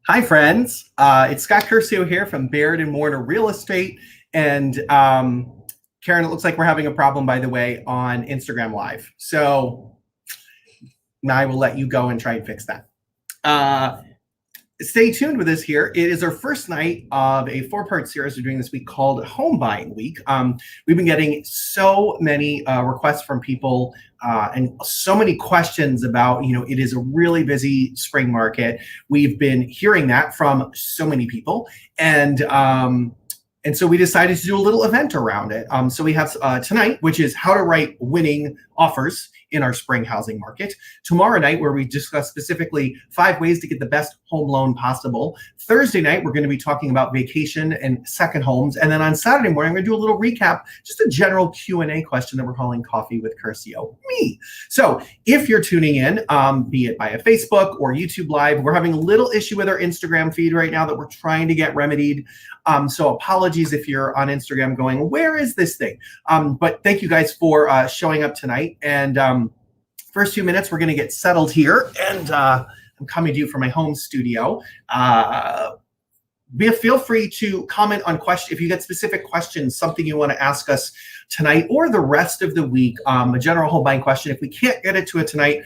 Hi, friends. It's Scott Curcio here from Baird and Warner Real Estate. And Karen, it looks like we're having a problem, by the way, on Instagram Live. So now I will let you go and try and fix that. Stay tuned with us here. It is our first night of a four-part series we're doing this week called Home Buying Week. We've been getting so many requests from people and so many questions about, it is a really busy spring market. We've been hearing that from so many people. And so we decided to do a little event around it. So we have tonight, which is how to write winning offers in our spring housing market. Tomorrow night, where we discuss specifically 5 ways to get the best home loan possible. Thursday night, we're going to be talking about vacation and second homes. And then on Saturday morning, I'm going to do a little recap, just a general Q&A question that we're calling Coffee with Curcio, me. So if you're tuning in, be it via Facebook or YouTube Live, we're having a little issue with our Instagram feed right now that we're trying to get remedied. So apologies if you're on Instagram going, where is this thing? But thank you guys for showing up tonight. And first few minutes, we're going to get settled here. And I'm coming to you from my home studio. Feel free to comment on questions. If you get specific questions, something you want to ask us tonight or the rest of the week, a general home buying question. If we can't get it to it tonight,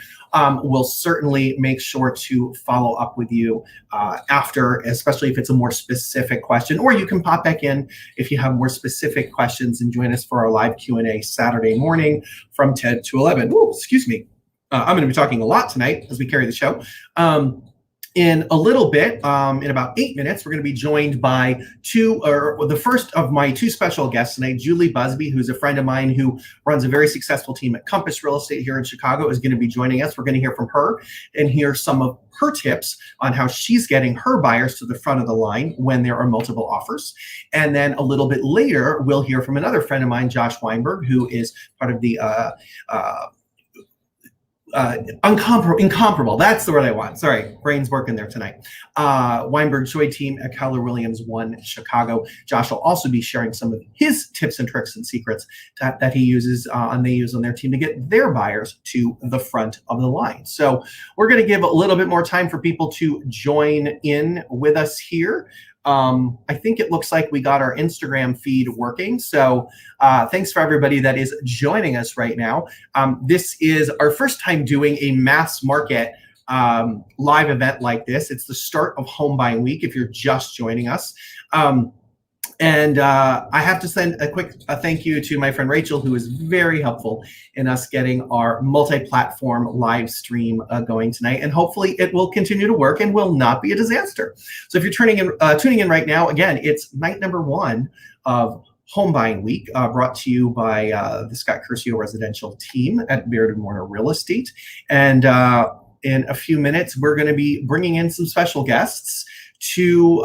we'll certainly make sure to follow up with you after, especially if it's a more specific question. Or you can pop back in if you have more specific questions and join us for our live Q&A Saturday morning from 10 to 11. Ooh, excuse me. I'm going to be talking a lot tonight as we carry the show. In a little bit, in about 8 minutes, we're going to be joined by the first of my 2 special guests tonight. Julie Busby, who's a friend of mine who runs a very successful team at Compass Real Estate here in Chicago, is going to be joining us. We're going to hear from her and hear some of her tips on how she's getting her buyers to the front of the line when there are multiple offers. And then a little bit later, we'll hear from another friend of mine, Josh Weinberg, who is part of the incomparable. That's the word I want. Sorry, brain's working there tonight. Weinberg Joy team at Keller Williams One Chicago. Josh will also be sharing some of his tips and tricks and secrets that he uses and they use on their team to get their buyers to the front of the line. So we're going to give a little bit more time for people to join in with us here. I think it looks like we got our Instagram feed working. So thanks for everybody that is joining us right now. This is our first time doing a mass market live event like this. It's the start of Home Buying Week if you're just joining us. And I have to send a quick thank you to my friend Rachel, who is very helpful in us getting our multi-platform live stream going tonight. And hopefully it will continue to work and will not be a disaster. So if you're tuning in right now, again, it's night number 1 of Home Buying Week, brought to you by the Scott Curcio residential team at Baird and Warner Real Estate. And in a few minutes, we're going to be bringing in some special guests to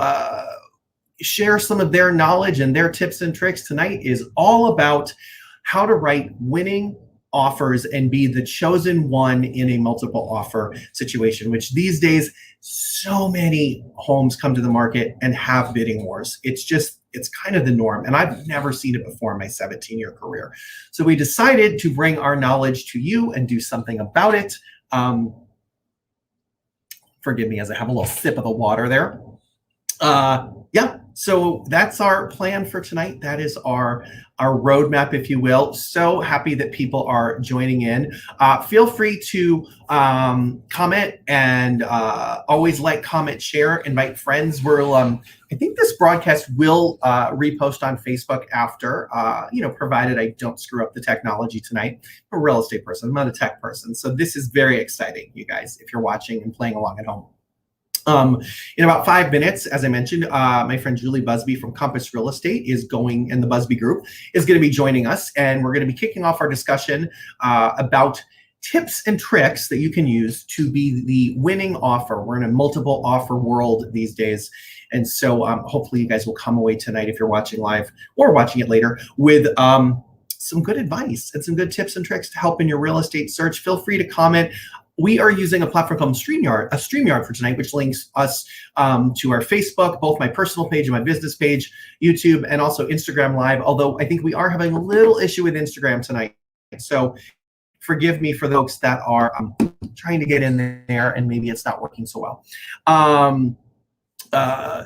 share some of their knowledge and their tips and tricks. Tonight is all about how to write winning offers and be the chosen one in a multiple offer situation, which these days, so many homes come to the market and have bidding wars. It's kind of the norm. And I've never seen it before in my 17-year career. So we decided to bring our knowledge to you and do something about it. Forgive me as I have a little sip of the water there. Yeah, so that's our plan for tonight. That is our roadmap, if you will. So happy that people are joining in. Feel free to comment and always like, comment, share, invite friends. I think this broadcast will repost on Facebook after, provided I don't screw up the technology tonight. I'm a real estate person. I'm not a tech person. So this is very exciting, you guys, if you're watching and playing along at home. In about 5 minutes, as I mentioned, my friend Julie Busby from Compass Real Estate and the Busby Group is going to be joining us, and we're going to be kicking off our discussion about tips and tricks that you can use to be the winning offer. We're in a multiple offer world these days, and so hopefully you guys will come away tonight, if you're watching live or watching it later, with some good advice and some good tips and tricks to help in your real estate search. Feel free to comment. We are using a platform called StreamYard for tonight, which links us to our Facebook, both my personal page and my business page, YouTube, and also Instagram Live, although I think we are having a little issue with Instagram tonight. So forgive me for those that are trying to get in there and maybe it's not working so well.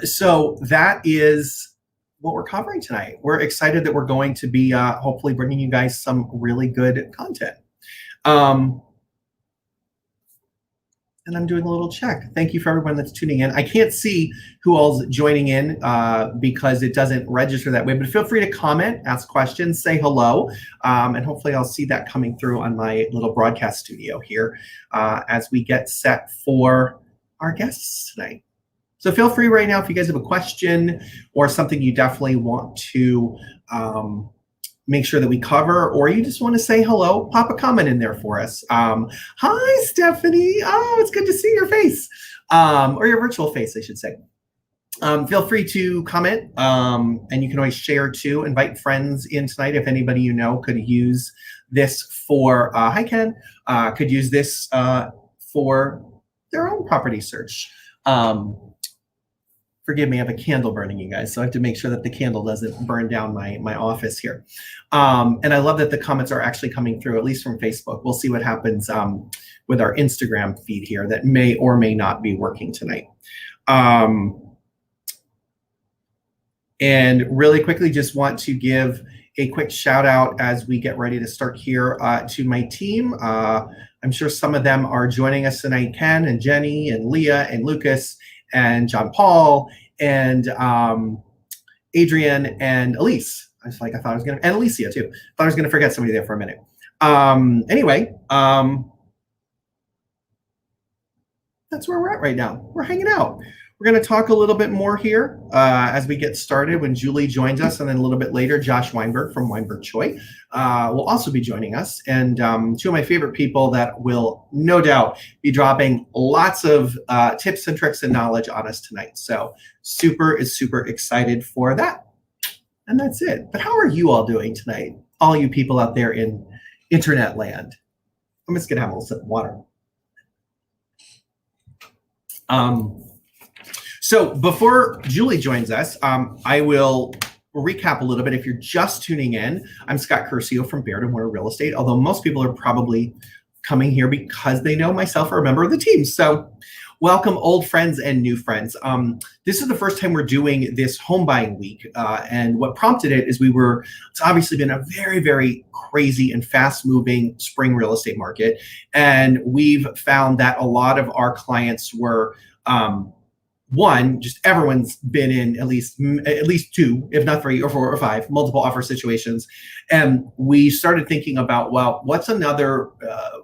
So that is what we're covering tonight. We're excited that we're going to be hopefully bringing you guys some really good content. And I'm doing a little check. Thank you for everyone that's tuning in. I can't see who all's joining in because it doesn't register that way, but feel free to comment, ask questions, say hello, and hopefully I'll see that coming through on my little broadcast studio here as we get set for our guests tonight. So feel free right now if you guys have a question or something you definitely want to make sure that we cover, or you just want to say hello, pop a comment in there for us. Hi, Stephanie. Oh, it's good to see your face, or your virtual face, I should say. Feel free to comment, and you can always share too. Invite friends in tonight if anybody you know could use this for, hi, Ken, could use this for their own property search. Forgive me, I have a candle burning, you guys, so I have to make sure that the candle doesn't burn down my office here. And I love that the comments are actually coming through, at least from Facebook. We'll see what happens with our Instagram feed here that may or may not be working tonight. And really quickly, just want to give a quick shout out as we get ready to start here to my team. I'm sure some of them are joining us tonight, Ken and Jenny and Leah and Lucas and John Paul and Adrian and Elise. I thought I was gonna, and Alicia too. Thought I was gonna forget somebody there for a minute. Anyway, that's where we're at right now. We're hanging out. We're going to talk a little bit more here as we get started when Julie joins us, and then a little bit later, Josh Weinberg from Weinberg Choi will also be joining us, and two of my favorite people that will no doubt be dropping lots of tips and tricks and knowledge on us tonight. So super excited for that. And that's it. But how are you all doing tonight? All you people out there in internet land. I'm just going to have a little sip of water. So before Julie joins us, I will recap a little bit. If you're just tuning in, I'm Scott Curcio from Baird & Warner Real Estate, although most people are probably coming here because they know myself or a member of the team. So welcome, old friends and new friends. This is the first time we're doing this home buying week. And what prompted it is it's obviously been a very crazy and fast moving spring real estate market. And we've found that a lot of our clients were, one, just everyone's been in at least two, if not three or four or five, multiple offer situations. And we started thinking about, well, what's another,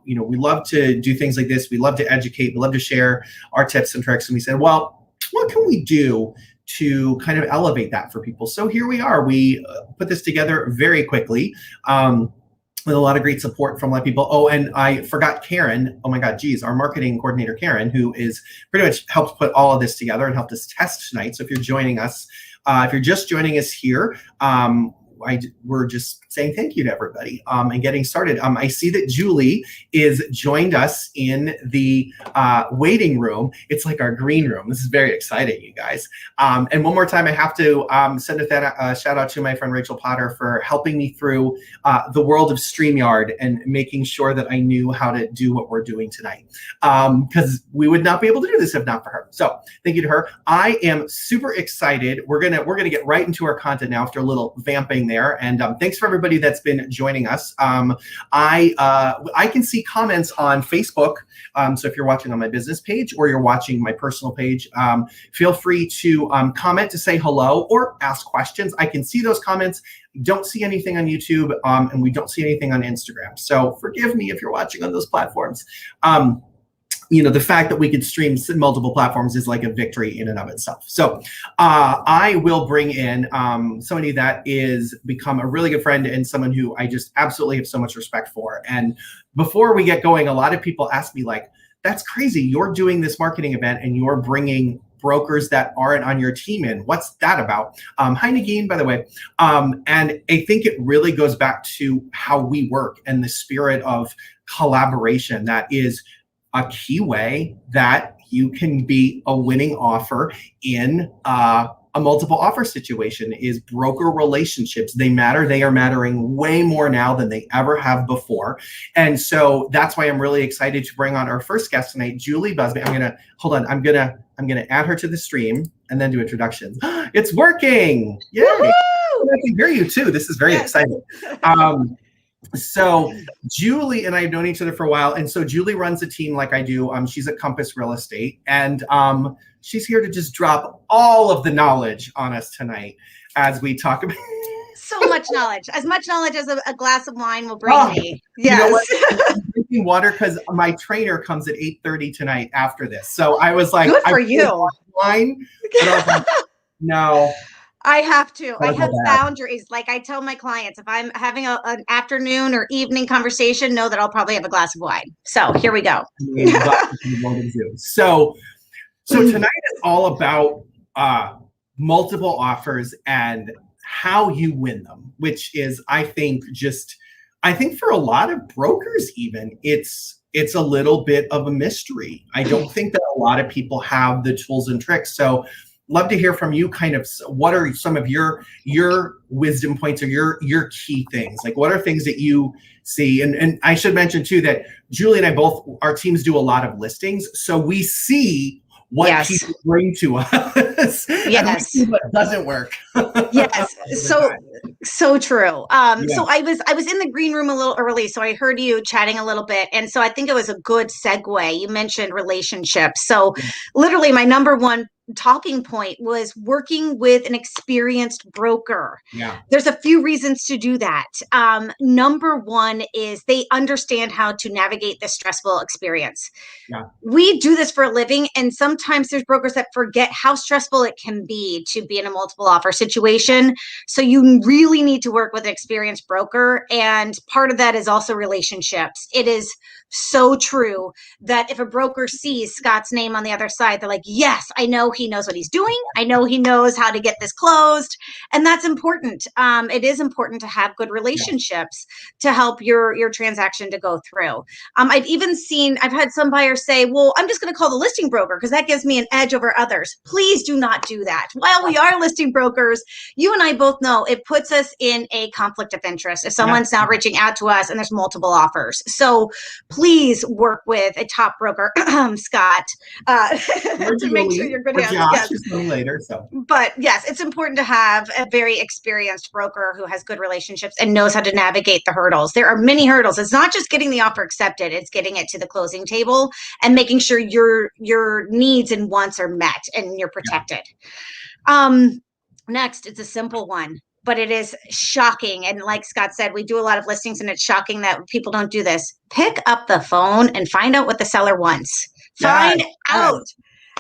we love to do things like this. We love to educate. We love to share our tips and tricks. And we said, well, what can we do to kind of elevate that for people? So here we are. We put this together very quickly. With a lot of great support from a lot of people. Oh, and I forgot Karen. Oh my God, geez, our marketing coordinator, Karen, who is pretty much helped put all of this together and helped us test tonight. So if you're joining us, if you're just joining us here, we're just saying thank you to everybody and getting started. I see that Julie is joined us in the waiting room. It's like our green room. This is very exciting, you guys. And one more time, I have to send a shout out to my friend Rachel Potter for helping me through the world of StreamYard and making sure that I knew how to do what we're doing tonight. Because we would not be able to do this if not for her. So thank you to her. I am super excited. We're gonna get right into our content now after a little vamping there. And thanks for everybody that's been joining us. I can see comments on Facebook. So if you're watching on my business page or you're watching my personal page, feel free to comment to say hello or ask questions. I can see those comments. Don't see anything on YouTube, and we don't see anything on Instagram. So forgive me if you're watching on those platforms. The fact that we could stream multiple platforms is like a victory in and of itself. So I will bring in somebody that is become a really good friend and someone who I just absolutely have so much respect for. And before we get going, a lot of people ask me like, that's crazy. You're doing this marketing event and you're bringing brokers that aren't on your team in. What's that about? Hi, Nagin, by the way. And I think it really goes back to how we work and the spirit of collaboration that is a key way that you can be a winning offer in a multiple offer situation is broker relationships. They matter. They are mattering way more now than they ever have before. And so that's why I'm really excited to bring on our first guest tonight, Julie Busby. I'm gonna add her to the stream and then do introductions. It's working. Yay. I can hear you too. This is very exciting. So Julie and I have known each other for a while. And so Julie runs a team like I do. She's at Compass Real Estate. And she's here to just drop all of the knowledge on us tonight as we talk about so much knowledge. As much knowledge as a glass of wine will bring me. Yes. You know what? I'm drinking water because my trainer comes at 8:30 tonight after this. So I was like, good for you. Wine, but I was like, no. I have to. I have boundaries. Like I tell my clients, if I'm having an afternoon or evening conversation, know that I'll probably have a glass of wine. So here we go. So tonight is all about multiple offers and how you win them, which is, I think for a lot of brokers, even it's a little bit of a mystery. I don't think that a lot of people have the tools and tricks. So love to hear from you. Kind of, what are some of your wisdom points or your key things? Like, what are things that you see? And I should mention too that Julie and I both, our teams do a lot of listings, so we see what people bring to us. Yes. And what doesn't work. Yes. So true. So I was in the green room a little early, so I heard you chatting a little bit. And so I think it was a good segue. You mentioned relationships. So literally my number one talking point was working with an experienced broker. Yeah. There's a few reasons to do that. Number one is they understand how to navigate the stressful experience. Yeah. We do this for a living, and sometimes there's brokers that forget how stressful it can be to be in a multiple offer situation. So you really need to work with an experienced broker. And part of that is also relationships. It is so true that if a broker sees Scott's name on the other side, they're like, yes, I know he knows what he's doing. I know he knows how to get this closed. And that's important. It is important to have good relationships to help your transaction to go through. I've had some buyers say, well, I'm just going to call the listing broker because that gives me an edge over others. Please do not do that. While we are listing brokers, you and I both know it puts us in a conflict of interest if someone's now reaching out to us and there's multiple offers. So please work with a top broker, Scott, to make sure you're good. Josh is coming later. So, but yes, it's important to have a very experienced broker who has good relationships and knows how to navigate the hurdles. There are many hurdles. It's not just getting the offer accepted; it's getting it to the closing table and making sure your needs and wants are met and you're protected. Next, it's a simple one, but it is shocking. And like Scott said, we do a lot of listings and it's shocking that people don't do this. Pick up the phone and find out what the seller wants. Find out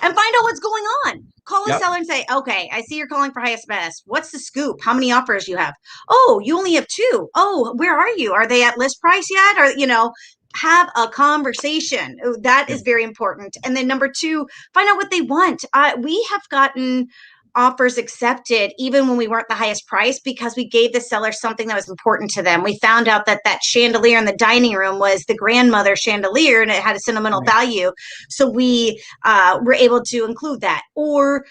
what's going on. Call the seller and say, okay, I see you're calling for highest best. What's the scoop? How many offers you have? Oh, you only have 2. Oh, where are you? Are they at list price yet? Or, have a conversation. That is very important. And then number 2, find out what they want. We have gotten offers accepted even when we weren't the highest price because we gave the seller something that was important to them. We found out that chandelier in the dining room was the grandmother chandelier and it had a sentimental value. So we were able to include that. Or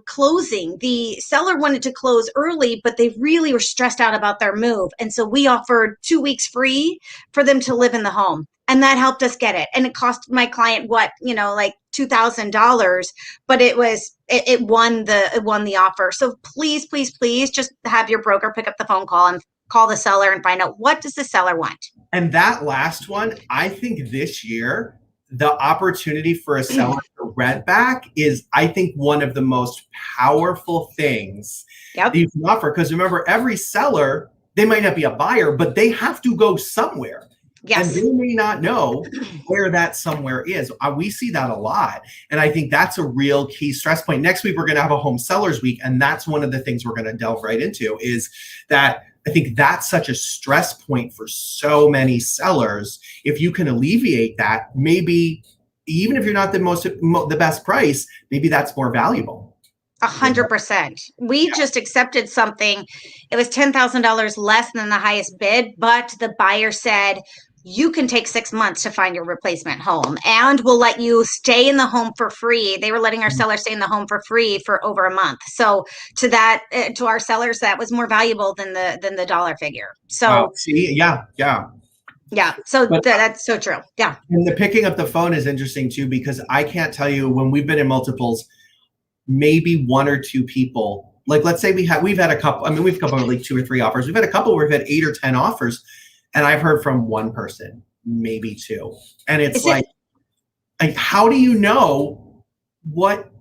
closing. The seller wanted to close early, but they really were stressed out about their move. And so we offered 2 weeks free for them to live in the home. And that helped us get it. And it cost my client like $2,000, but it won the offer. So please, please, please just have your broker pick up the phone call and call the seller and find out what does the seller want. And that last one, I think this year, the opportunity for a seller to rent back is, I think, one of the most powerful things that you can offer. Because remember, every seller, they might not be a buyer, but they have to go somewhere. Yes. And they may not know where that somewhere is. We see that a lot. And I think that's a real key stress point. Next week, we're going to have a home sellers week. And that's one of the things we're going to delve right into is that I think that's such a stress point for so many sellers. If you can alleviate that, maybe even if you're not the best price, maybe that's more valuable. 100%. We just accepted something. It was $10,000 less than the highest bid, but the buyer said, you can take 6 months to find your replacement home, and we'll let you stay in the home for free. They were letting our sellers stay in the home for free for over a month. So to our sellers, that was more valuable than the dollar figure. So Wow. See, yeah. So But that's so true. Yeah. and the picking up the phone is interesting too, because I can't tell you, when we've been in multiples, maybe one or two people, like let's say we've had a couple, I mean, we've couple of like 2 or 3 offers. We've had a couple where we've had 8 or 10 offers, and I've heard from one person, maybe 2. And it's like, how do you know what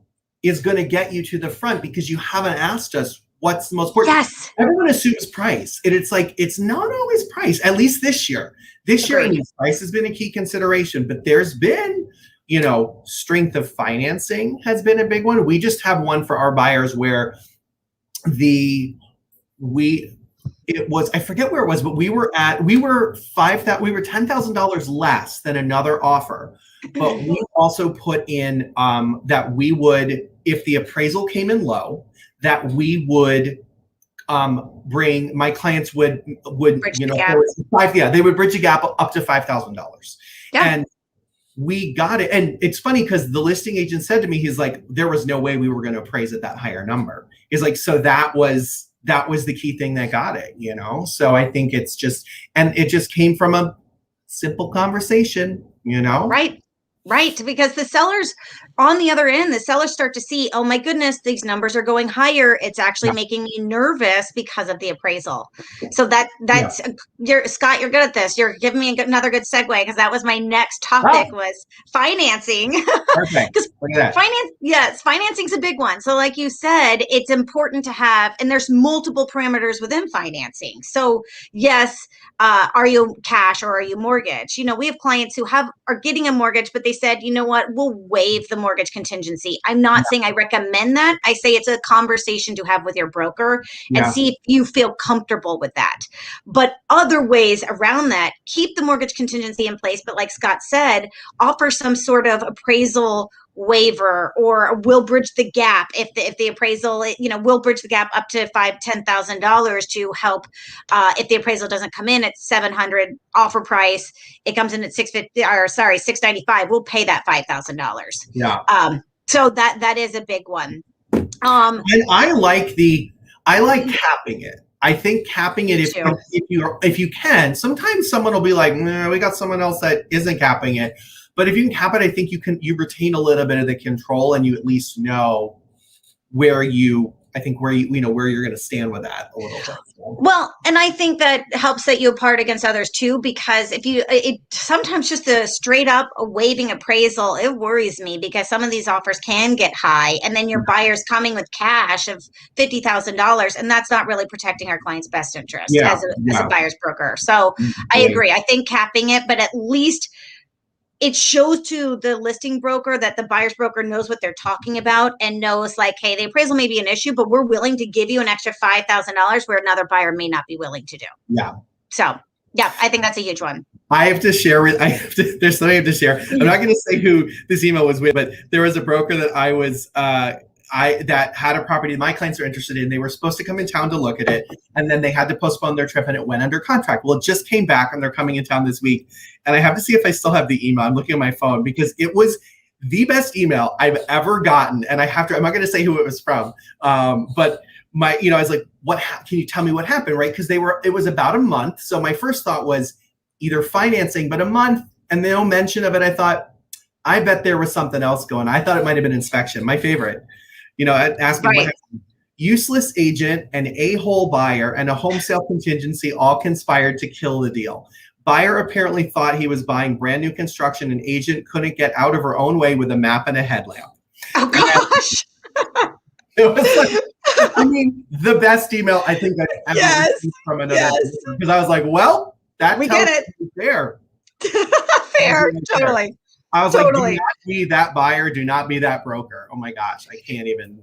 is going to get you to the front? Because you haven't asked us what's the most important. Yes. Everyone assumes price. And it's like, it's not always price, at least this year. This year, I mean, price has been a key consideration, but there's been, strength of financing has been a big one. We just have one for our buyers where I forget where it was, but we were $10,000 less than another offer. But we also put in that we would, if the appraisal came in low, that we would bring, my clients would they would bridge the gap up to $5,000. Yeah. And we got it. And it's funny because the listing agent said to me, he's like, there was no way we were going to appraise at that higher number. He's like, so that was the key thing that got it, So I think it just came from a simple conversation, Right. Because the sellers on the other end, the sellers start to see, oh my goodness, these numbers are going higher. It's actually making me nervous because of the appraisal. So that's Scott, you're good at this. You're giving me another good segue, because that was my next topic was financing. Perfect. Look at that. Financing's a big one. So like you said, it's important to have, and there's multiple parameters within financing. So yes, are you cash or are you mortgage? We have clients who are getting a mortgage, but they said, you know what, we'll waive the mortgage contingency. I'm not saying I recommend that. I say it's a conversation to have with your broker and see if you feel comfortable with that. But other ways around that, keep the mortgage contingency in place. But like Scott said, offer some sort of appraisal waiver, or we'll bridge the gap if the appraisal, we'll bridge the gap up to $10,000 to help if the appraisal doesn't come in at $700 offer price, it comes in at $695, we'll pay that $5,000. So that is a big one. And I like capping it. I think capping it, if you can. Sometimes someone will be like, nah, we got someone else that isn't capping it. But if you can cap it, I think you retain a little bit of the control, and you at least know where you're going to stand with that a little bit. Well, and I think that helps set you apart against others too, because sometimes just a straight up waiving appraisal, it worries me, because some of these offers can get high, and then your buyer's coming with cash of $50,000, and that's not really protecting our client's best interest as a buyer's broker. So I agree. I think capping it, but at least it shows to the listing broker that the buyer's broker knows what they're talking about, and knows like, hey, the appraisal may be an issue, but we're willing to give you an extra $5,000 where another buyer may not be willing to do. Yeah. So I think that's a huge one. There's something I have to share. I'm not going to say who this email was with, but there was a broker that I was, that had a property my clients are interested in. They were supposed to come in town to look at it, and then they had to postpone their trip, and it went under contract. Well, it just came back, and they're coming in town this week. And I have to see if I still have the email. I'm looking at my phone, because it was the best email I've ever gotten. And I'm not going to say who it was from. But I was like, can you tell me what happened? Right. Because it was about a month. So my first thought was either financing, but a month and no mention of it. I thought, I bet there was something else going on. I thought it might've been inspection. My favorite, asking what happened. Useless agent, an a-hole buyer, and a home sale contingency all conspired to kill the deal. Buyer apparently thought he was buying brand new construction, and agent couldn't get out of her own way with a map and a headlamp. Oh gosh. It was the best email I think I've ever received from another. Because I was like, well, we get it. Fair. Fair, totally. I was like, do not be that buyer, do not be that broker. Oh my gosh, I can't even.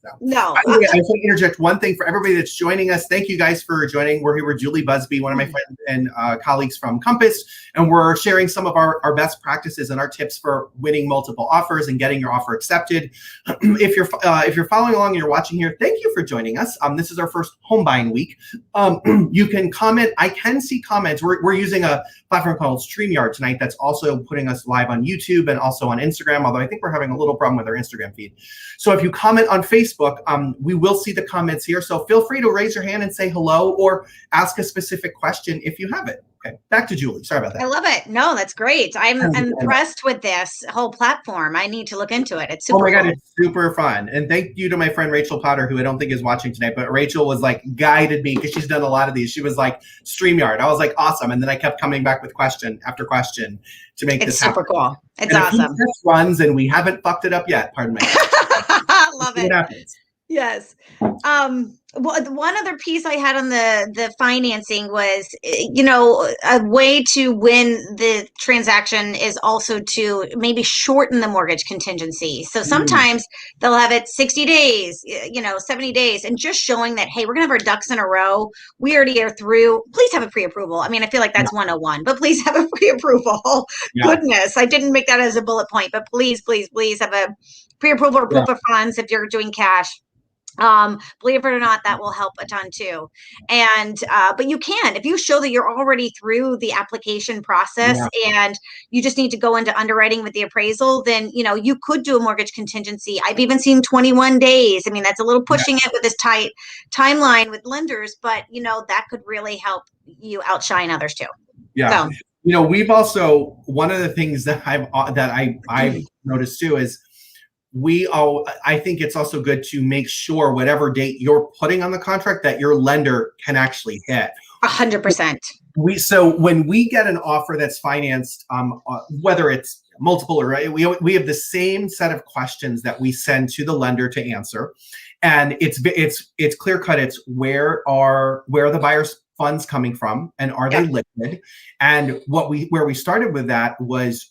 So. No. By the way, I just want to interject one thing for everybody that's joining us. Thank you guys for joining. We're here with Julie Busby, one of my friends and colleagues from Compass, and we're sharing some of our best practices and our tips for winning multiple offers and getting your offer accepted. If you're following along and you're watching here, thank you for joining us. This is our first home buying week. You can comment. I can see comments. We're using a platform called StreamYard tonight that's also putting us live on YouTube and also on Instagram, although I think we're having a little problem with our Instagram feed. So if you comment on Facebook, we will see the comments here. So feel free to raise your hand and say hello or ask a specific question if you have it. Okay, back to Julie. Sorry about that. I love it. No, that's great. I'm impressed with this whole platform. I need to look into it. It's super Oh my God, cool. it's super fun. And thank you to my friend Rachel Potter, who I don't think is watching tonight, but Rachel was like guided me because she's done a lot of these. She was like, StreamYard. I was like, awesome. And then I kept coming back with question after question to make this happen. It's super cool. It's and awesome. This runs and we haven't fucked it up yet. Pardon me. Love it. Yes. Well, one other piece I had on the financing was, a way to win the transaction is also to maybe shorten the mortgage contingency. So sometimes they'll have it 60 days, 70 days, and just showing that, hey, we're gonna have our ducks in a row. We already are through. Please have a pre-approval. I mean, I feel like that's 101, but please have a pre-approval. Goodness, I didn't make that as a bullet point, but please have a pre-approval or proof of funds if you're doing cash. Believe it or not, that will help a ton too. And but you can, if you show that you're already through the application process and you just need to go into underwriting with the appraisal, then you could do a mortgage contingency. I've even seen 21 days. I mean, that's a little pushing it with this tight timeline with lenders, but that could really help you outshine others too. Yeah. So. We've also, one of the things that I've noticed too is I think it's also good to make sure whatever date you're putting on the contract that your lender can actually hit. 100%. So when we get an offer that's financed, whether it's multiple or we have the same set of questions that we send to the lender to answer, and it's clear cut. It's where are the buyer's funds coming from, and are they liquid? And where we started with that was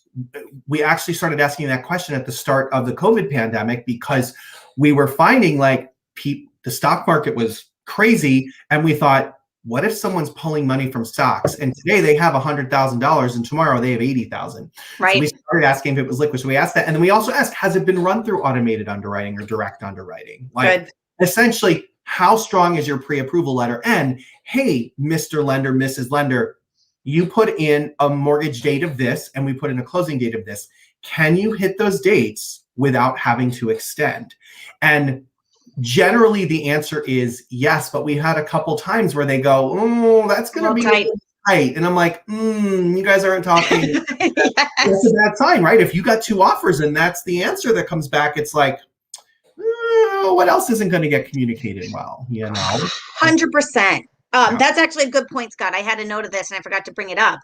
we actually started asking that question at the start of the COVID pandemic because we were finding like the stock market was crazy, and we thought, what if someone's pulling money from stocks and today they have $100,000 and tomorrow they have 80,000? Right. So we started asking if it was liquid. So we asked that, and then we also asked, has it been run through automated underwriting or direct underwriting? Like essentially, how strong is your pre-approval letter? And hey, Mr. Lender, Mrs. Lender, you put in a mortgage date of this and we put in a closing date of this. Can you hit those dates without having to extend? And generally the answer is yes, but we had a couple times where they go, oh, that's going to be tight. And I'm like, you guys aren't talking. That's a bad sign, right? If you got two offers and that's the answer that comes back, it's like, what else isn't going to get communicated well, 100%. That's actually a good point, Scott. I had a note of this and I forgot to bring it up.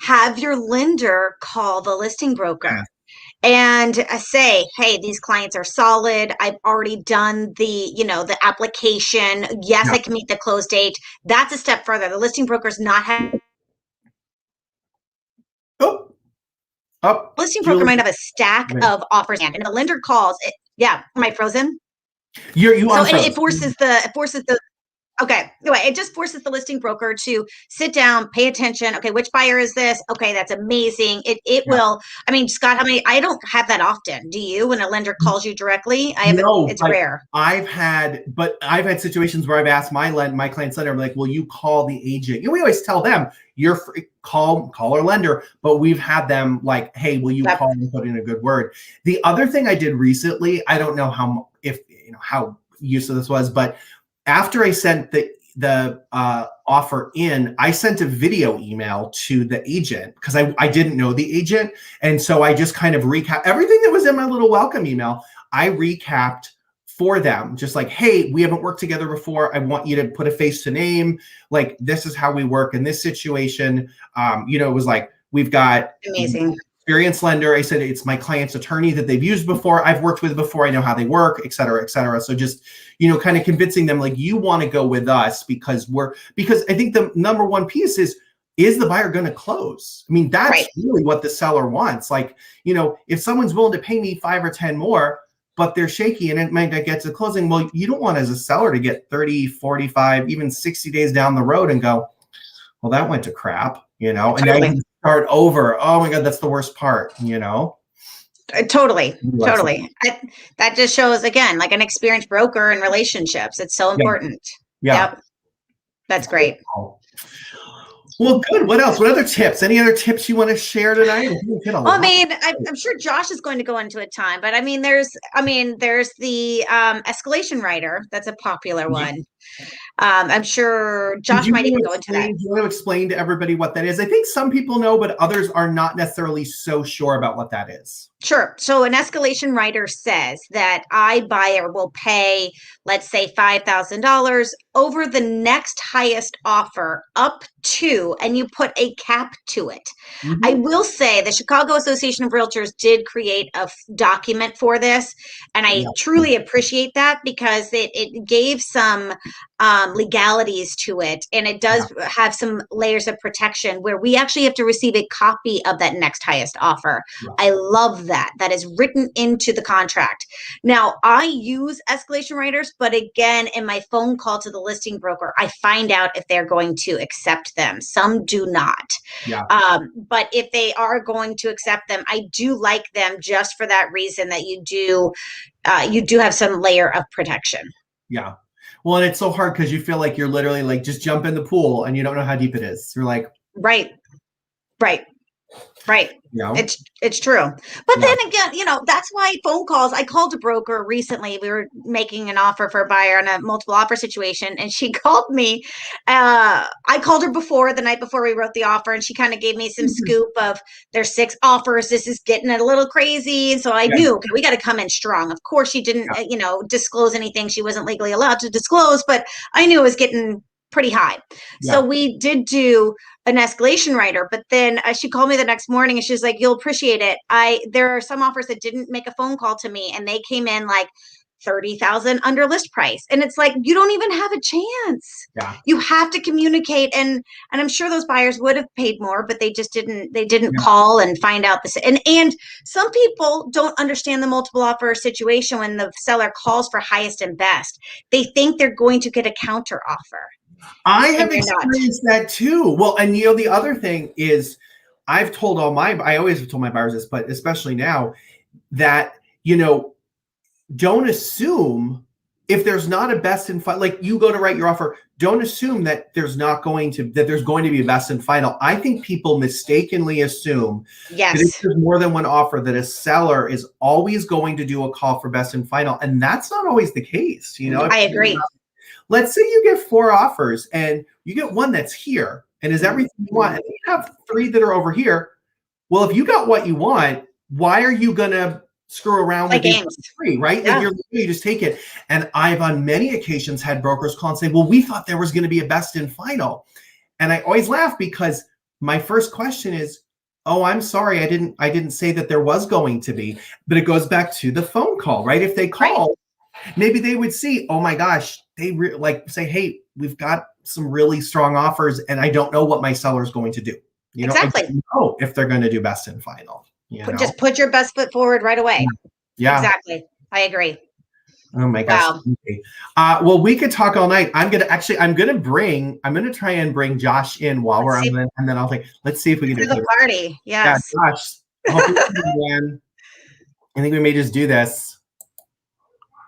Have your lender call the listing broker and say, hey, these clients are solid. I've already done the application. Yes, I can meet the close date. That's a step further. The listing broker's not having. Listing broker might have a stack of offers, and the lender calls. Am I frozen? It forces the. Okay. Anyway, it just forces the listing broker to sit down, pay attention. Okay, which buyer is this? Okay, that's amazing. It will. I mean, Scott, I don't have that often. Do you? When a lender calls you directly, it's rare. I've had situations where I've asked my client's lender, I'm like, will you call the agent? We always tell them you're free, call our lender, but we've had them like, hey, will you call and put in a good word? The other thing I did recently, I don't know how useful this was, but after I sent the offer in, I sent a video email to the agent because I didn't know the agent. And so I just kind of recapped everything that was in my little welcome email. I recapped for them, just like, hey, we haven't worked together before. I want you to put a face to name. Like, this is how we work in this situation. It was like, we've got amazing experienced lender. I said, it's my client's attorney that they've used before. I've worked with before. I know how they work, et cetera, et cetera. So just, kind of convincing them like, you want to go with us because I think the number one piece is the buyer going to close? I mean, that's really what the seller wants. Like, if someone's willing to pay me 5 or 10 more, but they're shaky and it might not get to closing. Well, you don't want as a seller to get 30, 45, even 60 days down the road and go, well, that went to crap, and Totally. now you start over. Oh my God, that's the worst part, Totally. That just shows, again, like an experienced broker in relationships. It's so important. Yeah. Yep. That's great. Well, good. What else? What other tips? Any other tips you want to share tonight? I mean, I'm sure Josh is going to go into it time, but there's the Escalation Writer. That's a popular one. I'm sure Josh might even go into that. Do you want to explain to everybody what that is? I think some people know, but others are not necessarily so sure about what that is. Sure. So an escalation writer says that buyer will pay, let's say, $5,000 over the next highest offer up to, and you put a cap to it. Mm-hmm. I will say the Chicago Association of Realtors did create a document for this, and I truly appreciate that because it gave some legalities to it, and it does have some layers of protection where we actually have to receive a copy of that next highest offer. I love that. That is written into the contract. Now, I use escalation writers, but again, in my phone call to the listing broker, I find out if they're going to accept them. Some do not. But if they are going to accept them, I do like them just for that reason that you do have some layer of protection. Yeah. Well, and it's so hard because you feel like you're literally like just jump in the pool and you don't know how deep it is. You're like, right. It's true. But then again, that's why phone calls, I called a broker recently. We were making an offer for a buyer on a multiple offer situation, and she called me. I called her the night before we wrote the offer, and she kind of gave me some scoop of there's 6 offers. This is getting a little crazy. And so I knew, okay, we got to come in strong. Of course, she didn't, disclose anything she wasn't legally allowed to disclose, but I knew it was getting pretty high. So we did do an escalation writer, but then she called me the next morning and she's like, you'll appreciate it. There are some offers that didn't make a phone call to me and they came in like 30,000 under list price. And it's like, you don't even have a chance. You have to communicate. And I'm sure those buyers would have paid more, but they just didn't call and find out this. And some people don't understand the multiple offer situation when the seller calls for highest and best. They think they're going to get a counter offer. I have experienced that too. Well, and the other thing is I always have told my buyers this, but especially now that, don't assume if there's not a best and final, like you go to write your offer, don't assume that there's going to be a best and final. I think people mistakenly assume that if there's more than one offer, that a seller is always going to do a call for best and final. And that's not always the case. I agree. Let's say you get 4 offers and you get one that's here and is everything you want, and you have 3 that are over here. Well, if you got what you want, why are you going to screw around with these 3, right? Yeah. Like you just take it. And I've on many occasions had brokers call and say, well, we thought there was going to be a best and final. And I always laugh because my first question is, oh, I'm sorry, I didn't say that there was going to be. But it goes back to the phone call, right? If they call, maybe they would see, oh my gosh, they say, hey, we've got some really strong offers and I don't know what my seller is going to do. Exactly. I don't know if they're going to do best and final. Just put your best foot forward right away. Yeah. Exactly. I agree. Oh my gosh. Wow. Okay. Well, we could talk all night. I'm going to try and bring Josh in while we're on it. And then I'll let's see if we can do the party. Yes. Yeah, Josh. I think we may just do this.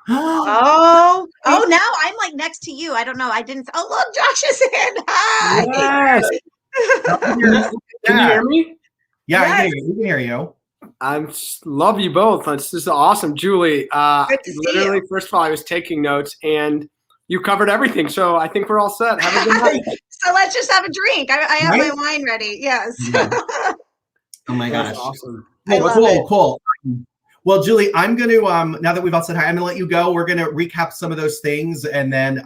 Now I'm like next to you. I don't know. I didn't. Oh, look, Josh is in. Hi. Yes. Can you hear me? Yeah, yes. We can hear you. I love you both. This is awesome, Julie. Good to see you. First of all, I was taking notes and you covered everything. So I think we're all set. Have a good night. So let's just have a I have my wine ready. Yes. Yeah. Oh my gosh. That's awesome. Cool. Well, Julie, I'm going to, now that we've all said hi, I'm going to let you go. We're going to recap some of those things. And then,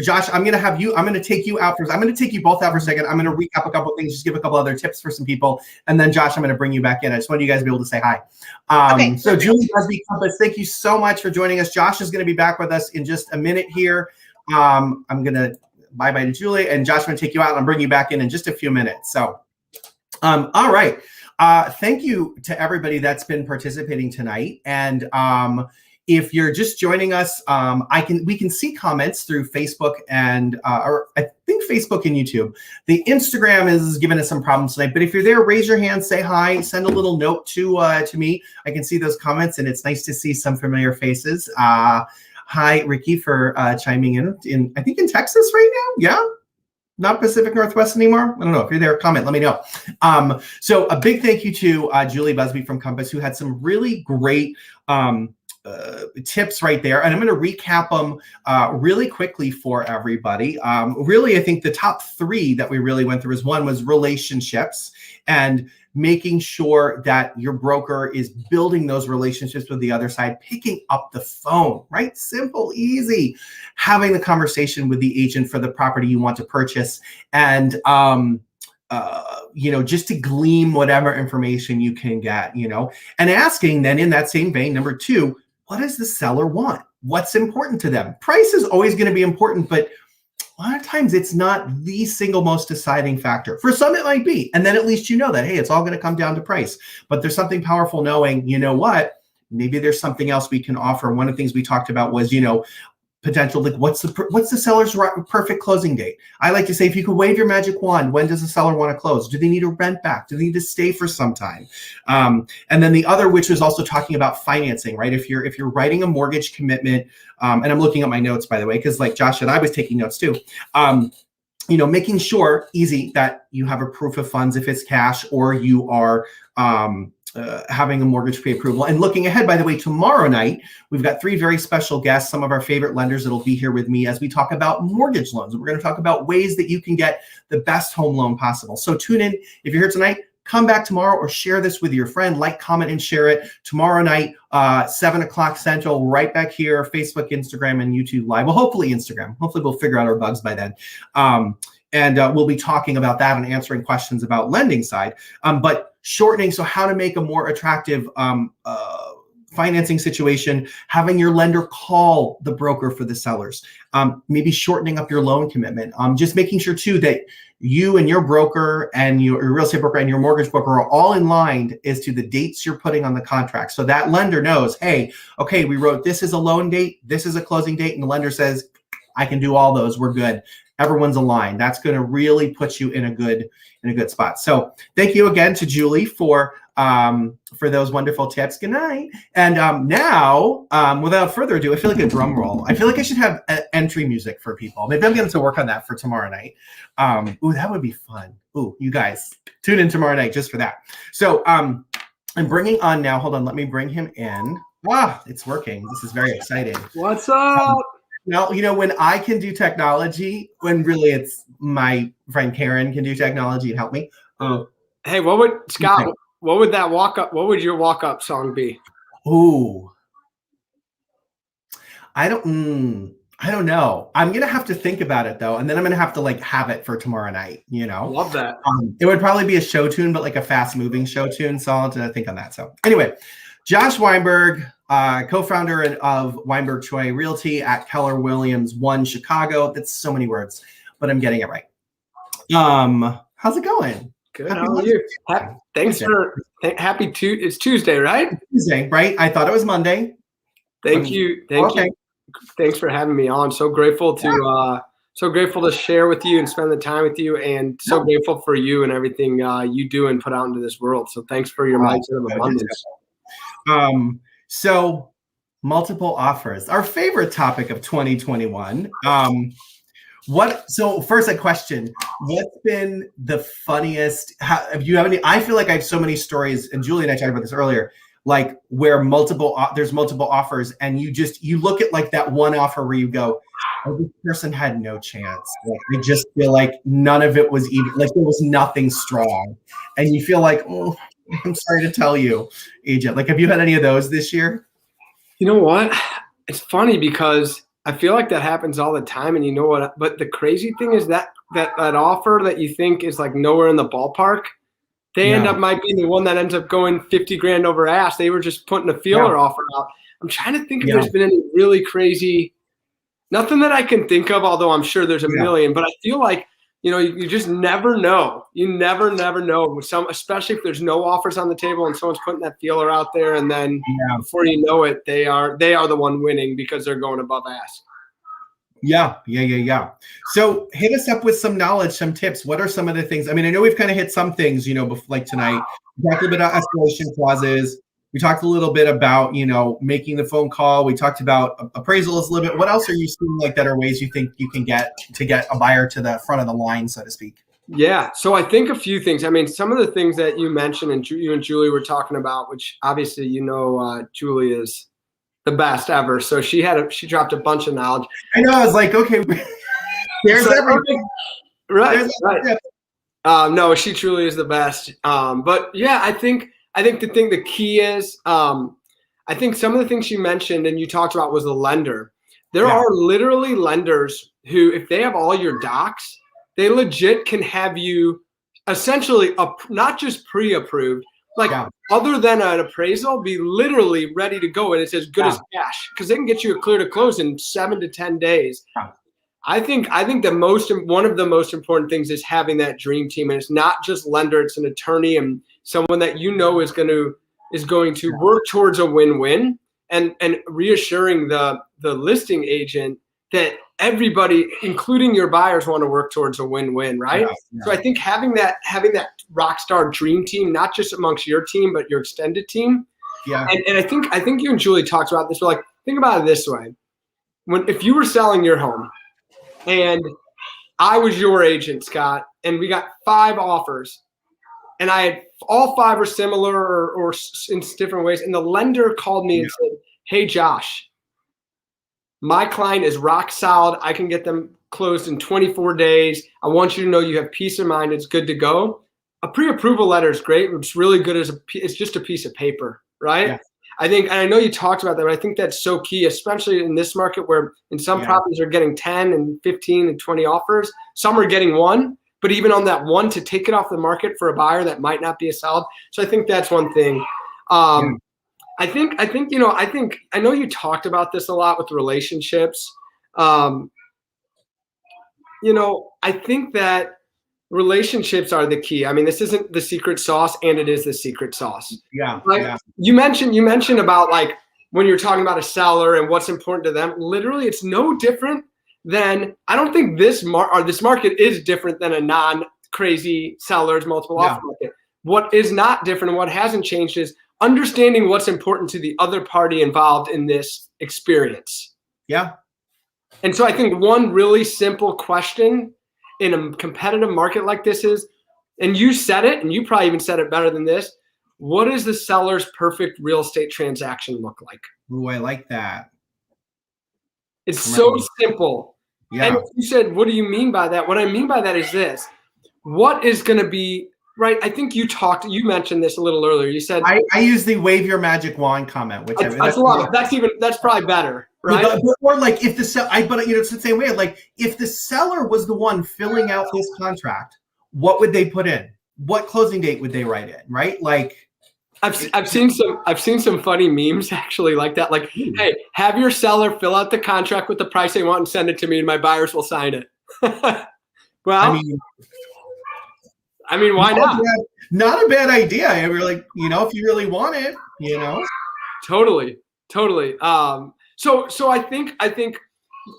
Josh, I'm going to take you out first. I'm going to take you both out for a second. I'm going to recap a couple of things, just give a couple other tips for some people. And then, Josh, I'm going to bring you back in. I just want you guys to be able to say hi. So, Julie Busby Compass, thank you so much for joining us. Josh is going to be back with us in just a minute here. I'm going to bye-bye to Julie. And Josh, I'm going to take you out and I'll bring you back in just a few minutes. So, all right. Thank you to everybody that's been participating tonight. And if you're just joining us, we can see comments through Facebook and or I think Facebook and YouTube. The Instagram is giving us some problems tonight, but if you're there, raise your hand, say hi, send a little note to me. I can see those comments, and it's nice to see some familiar faces. Hi, Ricky, for chiming in I think in Texas right now. Yeah. Not Pacific Northwest anymore. I don't know. If you're there, comment, let me know. So a big thank you to Julie Busby from Compass, who had some really great tips right there. And I'm going to recap them really quickly for everybody. Really, I think the top three that we really went through one was relationships and making sure that your broker is building those relationships with the other side, picking up the phone, right? Simple, easy, having the conversation with the agent for the property you want to purchase, and just to glean whatever information you can get, and asking then in that same vein, number two, what does the seller want? What's important to them? Price is always going to be important, but a lot of times it's not the single most deciding factor. For some, it might be. And then at least you know that, hey, it's all going to come down to price. But there's something powerful knowing, you know what, maybe there's something else we can offer. One of the things we talked about was, potential, like what's the seller's perfect closing date? I like to say, if you could wave your magic wand, when does the seller want to close? Do they need a rent back? Do they need to stay for some time? And then the other, which was also talking about financing, right? If you're writing a mortgage commitment, and I'm looking at my notes, by the way, because like Josh and I was taking notes too. Making sure easy that you have a proof of funds if it's cash, or you are having a mortgage pre-approval. And looking ahead, by the way, tomorrow night, we've got three very special guests, some of our favorite lenders that'll be here with me as we talk about mortgage loans. We're going to talk about ways that you can get the best home loan possible. So tune in. If you're here tonight, come back tomorrow or share this with your friend, like, comment, and share it tomorrow night, 7 o'clock Central, right back here, Facebook, Instagram, and YouTube Live. Well, hopefully Instagram. Hopefully we'll figure out our bugs by then. And we'll be talking about that and answering questions about lending side. But shortening, so how to make a more attractive financing situation, having your lender call the broker for the sellers, maybe shortening up your loan commitment, just making sure too that you and your broker and your real estate broker and your mortgage broker are all in line as to the dates you're putting on the contract. So that lender knows, hey, okay, we wrote this is a loan date, this is a closing date, and the lender says, I can do all those, we're good. Everyone's aligned. That's going to really put you in a good spot. So thank you again to Julie for those wonderful tips. Good night. And now, without further ado, I feel like a drum roll. I feel like I should have entry music for people. Maybe I'm going to work on that for tomorrow night. Ooh, that would be fun. Ooh, you guys tune in tomorrow night just for that. So I'm bringing on now. Hold on. Let me bring him in. Ah, it's working. This is very exciting. What's up? Now, when I can do technology, when really it's my friend Karen can do technology and help me. Hey, what would that what would your walk-up song be? Ooh. I don't know. I'm going to have to think about it though. And then I'm going to have to have it for tomorrow night, Love that. It would probably be a show tune, but like a fast moving show tune. So I'll have to think on that. So anyway, Josh Weinberg, co-founder of Weinberg Choi Realty at Keller Williams 1 Chicago. That's so many words, but I'm getting it right. How's it going? Good. How are you? Thanks for it's Tuesday, right? Tuesday, right? I thought it was Monday. Thank you. Thank you. Thanks for having me on. So grateful to share with you and spend the time with you, and so grateful for you and everything you do and put out into this world. So thanks for your mindset of abundance. So multiple offers, our favorite topic of 2021. So first a question, what's been the funniest, if you have any, I feel like I have so many stories, and Julie and I talked about this earlier, like where there's multiple offers, and you look at that one offer where you go, oh, this person had no chance. I just feel like none of it was even, there was nothing strong. And you feel like, oh, I'm sorry to tell you, agent. Have you had any of those this year? You know what? It's funny because I feel like that happens all the time. And you know what? But the crazy thing is that offer that you think is nowhere in the ballpark, they end up might be the one that ends up going 50 grand over ask. They were just putting a feeler offer out. I'm trying to think if there's been any really crazy, nothing that I can think of, although I'm sure there's a million, but I feel like you just never know. You never know. Especially if there's no offers on the table and someone's putting that feeler out there, and then before you know it, they are the one winning because they're going above ask. Yeah. So hit us up with some knowledge, some tips. What are some of the things? I mean, I know we've kind of hit some things, like tonight. We talked a little bit about escalation clauses. We talked a little bit about, making the phone call. We talked about appraisals a little bit. What else are you seeing like that are ways you think you can get a buyer to the front of the line, so to speak? Yeah. So I think a few things. I mean, some of the things that you mentioned and you and Julie were talking about, which obviously, Julie is the best ever. So she dropped a bunch of knowledge. I know. I was like, okay, there's everything. Right. No, she truly is the best. But yeah, I think the key is, I think some of the things you mentioned and you talked about was the lender. There are literally lenders who, if they have all your docs, they legit can have you essentially not just pre-approved, other than an appraisal, be literally ready to go, and it's as good as cash because they can get you a clear to close in 7 to 10 days. I think one of the most important things is having that dream team, and it's not just lender; it's an attorney and someone that is going to work towards a win-win, and reassuring the listing agent that everybody, including your buyers, want to work towards a win-win, right? Yeah. So I think having that rock star dream team, not just amongst your team but your extended team. Yeah. And I think you and Julie talked about this. But like, think about it this way: if you were selling your home, and I was your agent, Scott, and we got 5 offers, and I had all 5 were similar or in different ways, and the lender called me and said, "Hey, Josh, my client is rock solid. I can get them closed in 24 days. I want you to know you have peace of mind. It's good to go." A pre-approval letter is great. It's really good it's just a piece of paper, right? Yeah. And I know you talked about that, but I think that's so key, especially in this market where in some properties are getting 10 and 15 and 20 offers. Some are getting 1, but even on that 1, to take it off the market for a buyer that might not be a solid. So I think that's one thing. I know you talked about this a lot with relationships. I think that relationships are the key. I mean, this isn't the secret sauce, and it is the secret sauce. Yeah. You mentioned about like when you're talking about a seller and what's important to them. Literally, it's no different than, I don't think this market is different than a non-crazy seller's multiple offer market. What is not different and what hasn't changed is understanding what's important to the other party involved in this experience. Yeah. And so I think one really simple question in a competitive market like this is, and you said it, and you probably even said it better than this, what does the seller's perfect real estate transaction look like? Ooh, I like that. It's so simple. Yeah. And you said, what do you mean by that? What I mean by that is this. What is going to be, right? I think you mentioned this a little earlier. You said I use the wave your magic wand comment, which that's probably better, right? Or like if the seller, it's the same way. Like if the seller was the one filling out this contract, what would they put in? What closing date would they write in? Right? Like I've seen some funny memes actually like that. Like, hey, have your seller fill out the contract with the price they want and send it to me, and my buyers will sign it. Well, I mean, why not? Not a bad idea. I mean, like, if you really want it, Totally. So I think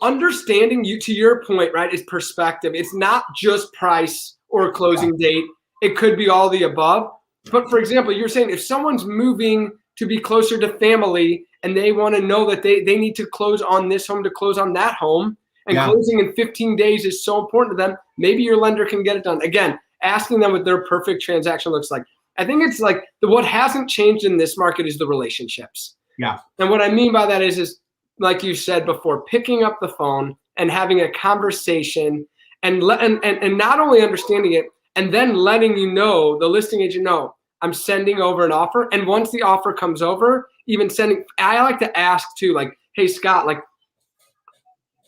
understanding, to your point, right, is perspective. It's not just price or a closing date. It could be all the above. But for example, you're saying if someone's moving to be closer to family and they want to know that they need to close on this home to close on that home, and closing in 15 days is so important to them, maybe your lender can get it done. Again, asking them what their perfect transaction looks like. I think it's like what hasn't changed in this market is the relationships. Yeah. And what I mean by that is like you said before, picking up the phone and having a conversation and not only understanding it, and then letting the listing agent know, I'm sending over an offer. And once the offer comes over, I like to ask too, like, hey, Scott, like,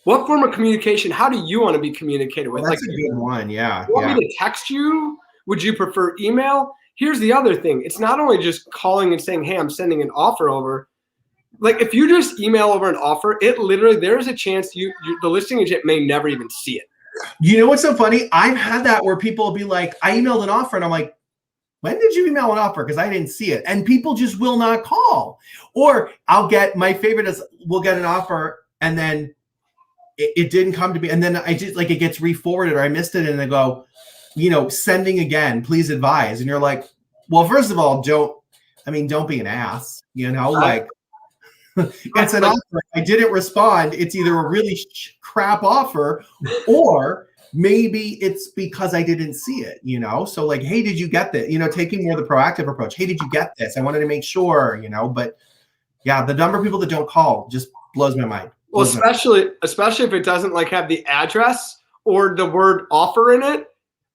what form of communication, how do you want to be communicated with? That's a good one, yeah. You want me to text you? Would you prefer email? Here's the other thing. It's not only just calling and saying, hey, I'm sending an offer over. Like if you just email over an offer, it literally, there is a chance the listing agent may never even see it. You know what's so funny? I've had that where people will be like, I emailed an offer and I'm like, when did you email an offer? Because I didn't see it. And people just will not call. Or I'll get, my favorite is we'll get an offer and then it didn't come to me. And then I just like, it gets re-forwarded or I missed it. And they go, sending again, please advise. And you're like, well, first of all, don't be an ass, like it's an offer. I didn't respond. It's either a really crap offer or maybe it's because I didn't see it, So like, hey, did you get this? Taking more of the proactive approach. Hey, did you get this? I wanted to make sure, but yeah, the number of people that don't call just blows my mind. Well, especially if it doesn't like have the address or the word offer in it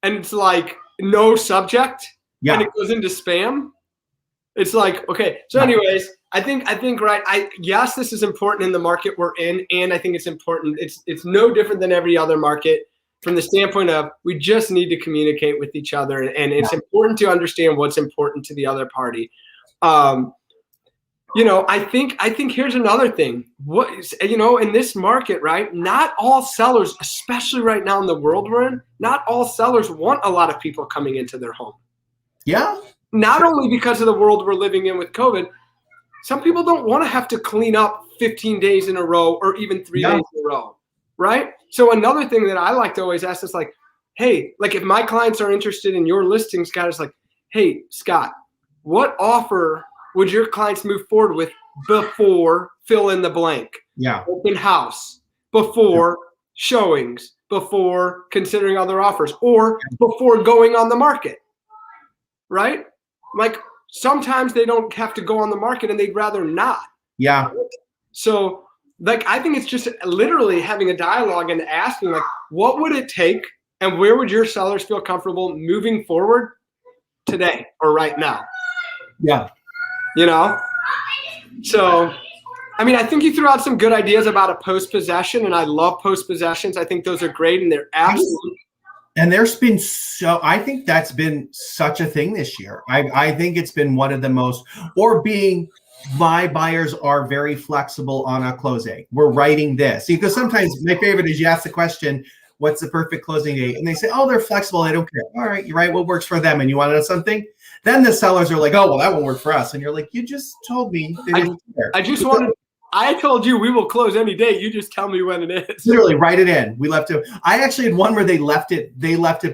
and it's like no subject and it goes into spam. It's like, okay. So anyways, I think right. Yes, this is important in the market we're in. And I think it's important. It's no different than every other market from the standpoint of we just need to communicate with each other. And it's important to understand what's important to the other party. I think here's another thing. In this market, right? Not all sellers, especially right now in the world we're in, not all sellers want a lot of people coming into their home. Yeah. Not only because of the world we're living in with COVID, some people don't want to have to clean up 15 days in a row or even 3 days in a row, right? So another thing that I like to always ask is like, hey, like if my clients are interested in your listing, Scott, it's like, hey, Scott, what offer would your clients move forward with before fill in the blank? Yeah. Open house, before showings, before considering other offers, or before going on the market, right? Like sometimes they don't have to go on the market and they'd rather not. Yeah. So like, I think it's just literally having a dialogue and asking like, what would it take and where would your sellers feel comfortable moving forward today or right now? Yeah. So, I think you threw out some good ideas about a post-possession, and I love post-possessions. I think those are great, and they're absolutely. And I think that's been such a thing this year. I think it's been one of the most, my buyers are very flexible on a closing. We're writing this. Because sometimes my favorite is you ask the question, what's the perfect closing date? And they say, oh, they're flexible. I don't care. All right, you're right. What works for them? And you want to know something? Then the sellers are like, oh, well, that won't work for us. And you're like, you just told me. I told you we will close any day. You just tell me when it is. Literally write it in. We left it. I actually had one where they left it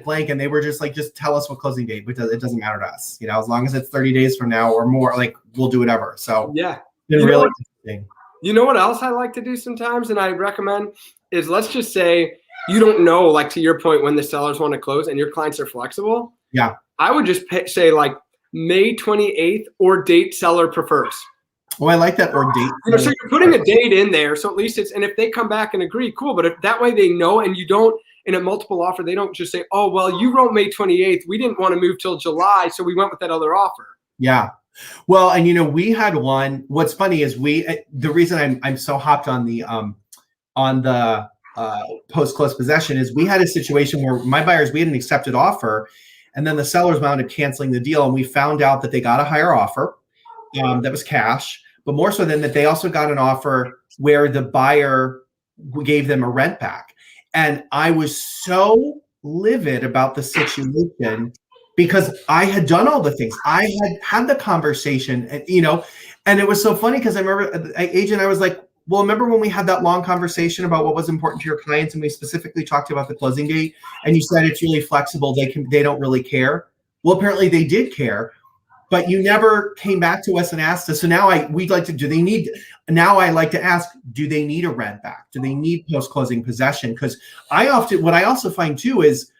blank and they were just like, just tell us what closing date, because it doesn't matter to us. As long as it's 30 days from now or more, like we'll do whatever. So yeah. It's really interesting. You know what else I like to do sometimes and I recommend is, let's just say you don't know, like to your point, when the sellers want to close and your clients are flexible. Yeah. I would just say like May 28th or date seller prefers. Oh, I like that, or date. So you're putting a date in there. So at least and if they come back and agree, cool. But if that way they know, and you don't, in a multiple offer, they don't just say, oh, well, you wrote May 28th. We didn't want to move till July. So we went with that other offer. Yeah. Well, and we had one, what's funny is the reason I'm so hopped on the post-close possession is we had a situation where my buyers, we had an accepted offer, and then the sellers wound up canceling the deal. And we found out that they got a higher offer that was cash, but more so than that, they also got an offer where the buyer gave them a rent back. And I was so livid about the situation because I had done all the things. I had the conversation, and and it was so funny because I remember I was like, well, remember when we had that long conversation about what was important to your clients, and we specifically talked about the closing date, and you said it's really flexible. They don't really care. Well, apparently they did care, but you never came back to us and asked us. So now I like to ask, do they need a rent back? Do they need post-closing possession? Because what I also find too is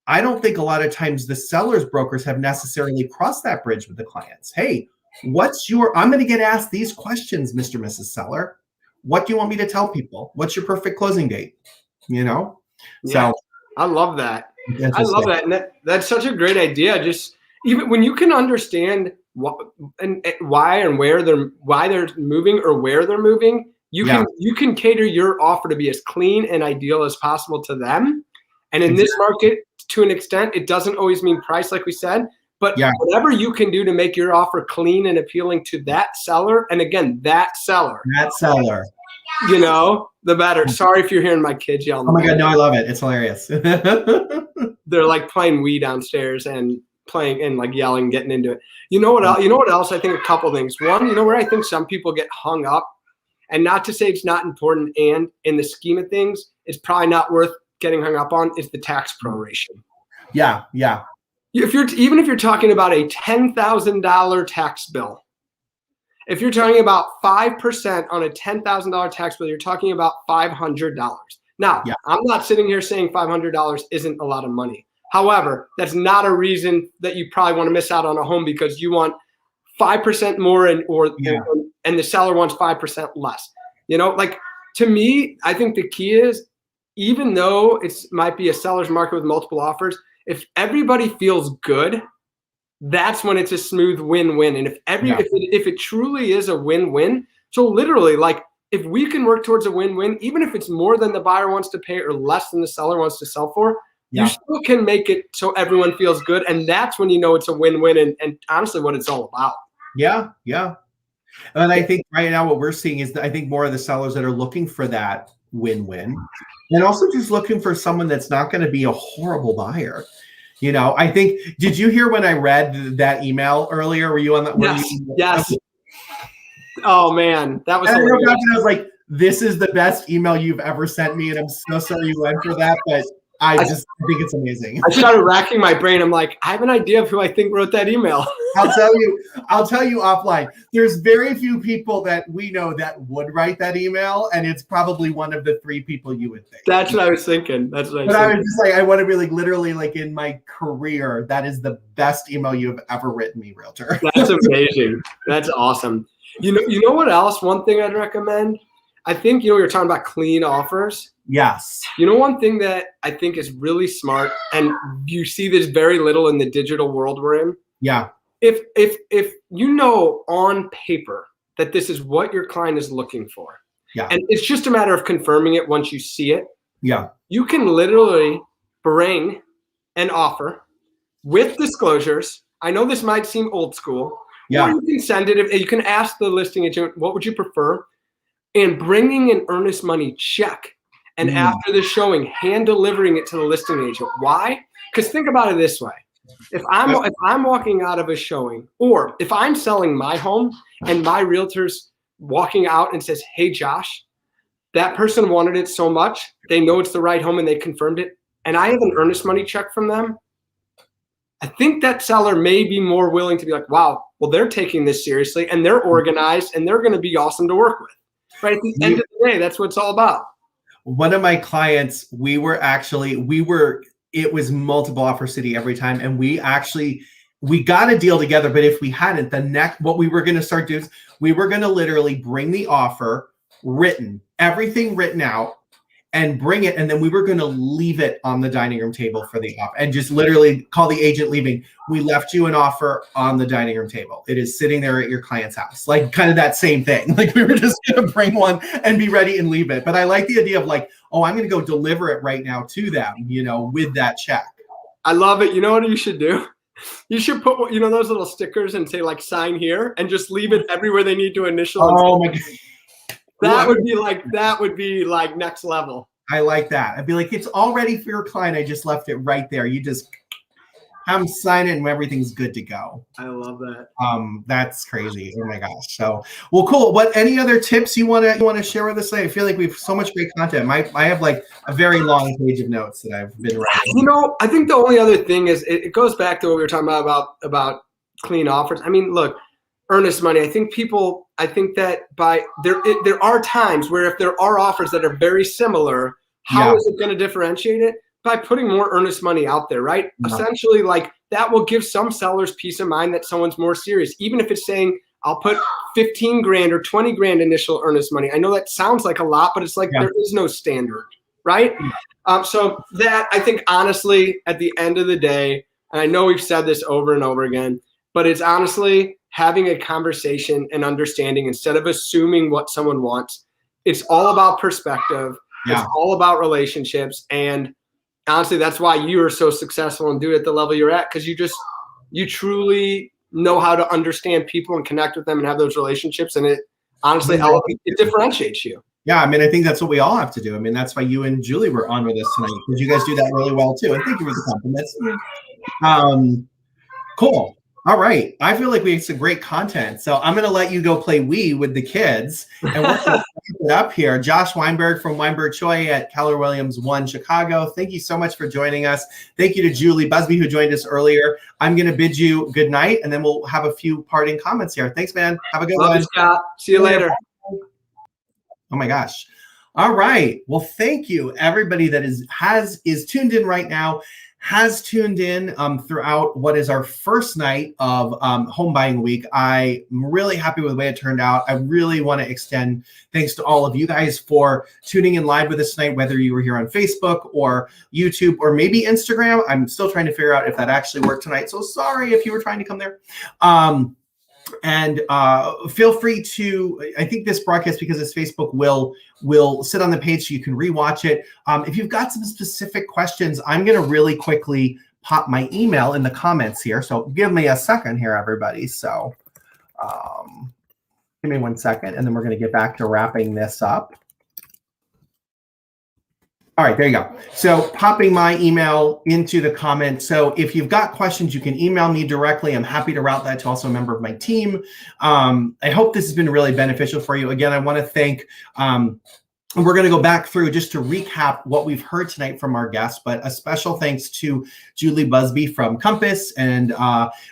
I don't think a lot of times the sellers brokers have necessarily crossed that bridge with the clients. Hey, I'm going to get asked these questions, Mr. and Mrs. Seller. What do you want me to tell people? What's your perfect closing date? Yeah, so I love that. I love that. And that's such a great idea. Just even when you can understand why and why they're moving or where they're moving, you can cater your offer to be as clean and ideal as possible to them. And in this market, to an extent, it doesn't always mean price, like we said, but whatever you can do to make your offer clean and appealing to that seller. And again, that seller. the better. Sorry if you're hearing my kids yelling. Oh my God, no, I love it. It's hilarious. They're like playing Wii downstairs and playing and like yelling, getting into it. You know what else? You know what else? I think a couple things. One, where I think some people get hung up, and not to say it's not important, and in the scheme of things, it's probably not worth getting hung up on, is the tax proration. Yeah. Even if you're talking about a $10,000 tax bill, if you're talking about 5% on a $10,000 tax bill, you're talking about $500. Now, I'm not sitting here saying $500 isn't a lot of money. However, that's not a reason that you probably want to miss out on a home because you want 5% more and the seller wants 5% less. Like, to me, I think the key is, even though it might be a seller's market with multiple offers, if everybody feels good, that's when it's a smooth win-win. And if it truly is a win-win, so literally, like, if we can work towards a win-win, even if it's more than the buyer wants to pay or less than the seller wants to sell for, you still can make it so everyone feels good. And that's when it's a win-win and honestly what it's all about. Yeah. And I think right now what we're seeing is that I think more of the sellers that are looking for that win-win, and also just looking for someone that's not going to be a horrible buyer. I think, did you hear when I read that email earlier? Were you on that? Yes. Oh man, that was. I was like, this is the best email you've ever sent me, and I'm so sorry you went for that, but I think it's amazing. I started racking my brain. I'm like, I have an idea of who I think wrote that email. I'll tell you offline. There's very few people that we know that would write that email, and it's probably one of the 3 people you would think. That's what I was thinking. I was just like, I want to be like, literally, like, in my career, that is the best email you have ever written me, realtor. That's amazing. That's awesome. You know what else? One thing I'd recommend. I think you're talking about clean offers. Yes. One thing that I think is really smart, and you see this very little in the digital world we're in. Yeah. If on paper that this is what your client is looking for, and it's just a matter of confirming it once you see it. Yeah. You can literally bring an offer with disclosures. I know this might seem old school. Yeah. Or you can send it. You can ask the listing agent, what would you prefer? And bringing an earnest money check. And after the showing, hand delivering it to the listing agent. Why? Because think about it this way. If I'm walking out of a showing, or if I'm selling my home and my realtor's walking out and says, hey, Josh, that person wanted it so much, they know it's the right home and they confirmed it, and I have an earnest money check from them, I think that seller may be more willing to be like, wow, well, they're taking this seriously and they're organized and they're going to be awesome to work with. Right? At the end of the day, that's what it's all about. One of my clients, it was multiple offer city every time. And we got a deal together, but if we hadn't, what we were going to start doing is we were going to literally bring the offer everything written out, and bring it. And then we were going to leave it on the dining room table for the offer and just literally call the agent leaving. We left you an offer on the dining room table. It is sitting there at your client's house. Like, kind of that same thing. Like, we were just going to bring one and be ready and leave it. But I like the idea of like, oh, I'm going to go deliver it right now to them, with that check. I love it. You know what you should do? You should put, those little stickers and say like, sign here, and just leave it everywhere they need to initial. Oh my God. That would be like next level. I like that. I'd be like, it's all ready for your client. I just left it right there. You just have them sign it and everything's good to go. I love that. That's crazy. Oh my gosh. So, well, cool. Any other tips you want to share with us today? I feel like we have so much great content. I have like a very long page of notes that I've been writing. I think the only other thing is it goes back to what we were talking about clean offers. I mean, look, earnest money. I think that there are times where if there are offers that are very similar, how is it going to differentiate it? By putting more earnest money out there, right? Yeah. Essentially, like, that will give some sellers peace of mind that someone's more serious, even if it's saying, I'll put 15 grand or 20 grand initial earnest money. I know that sounds like a lot, but it's like there is no standard, right? So that, I think, honestly, at the end of the day, and I know we've said this over and over again, but it's honestly having a conversation and understanding instead of assuming what someone wants. It's all about perspective. Yeah. It's all about relationships. And honestly, that's why you are so successful and do it at the level you're at, because you truly know how to understand people and connect with them and have those relationships. And it honestly, it differentiates you. Yeah, I mean, I think that's what we all have to do. I mean, that's why you and Julie were on with us tonight, because you guys do that really well too. And thank you for the compliments. Cool. All right. I feel like we have some great content. So I'm going to let you go play Wii with the kids. And we're going to wrap it up here. Josh Weinberg from Weinberg Choi at Keller Williams 1 Chicago. Thank you so much for joining us. Thank you to Julie Busby, who joined us earlier. I'm going to bid you good night, and then we'll have a few parting comments here. Thanks, man. Have a good Love one. you, Scott. See you later. Oh my gosh. All right. Well, thank you, everybody that is tuned in right now, has tuned in throughout what is our first night of home buying week. I'm really happy with the way it turned out. I really want to extend thanks to all of you guys for tuning in live with us tonight, whether you were here on Facebook or YouTube or maybe Instagram. I'm still trying to figure out if that actually worked tonight. So sorry if you were trying to come there. And feel free to, I think this broadcast, because it's Facebook, will sit on the page so you can rewatch it. If you've got some specific questions, I'm going to really quickly pop my email in the comments here. So give me a second here, everybody. So give me 1 second, and then we're going to get back to wrapping this up. All right, there you go. So popping my email into the comments. So if you've got questions, you can email me directly. I'm happy to route that to also a member of my team. I hope this has been really beneficial for you. Again, I want to thank, and we're going to go back through just to recap what we've heard tonight from our guests, but a special thanks to Julie Busby from Compass and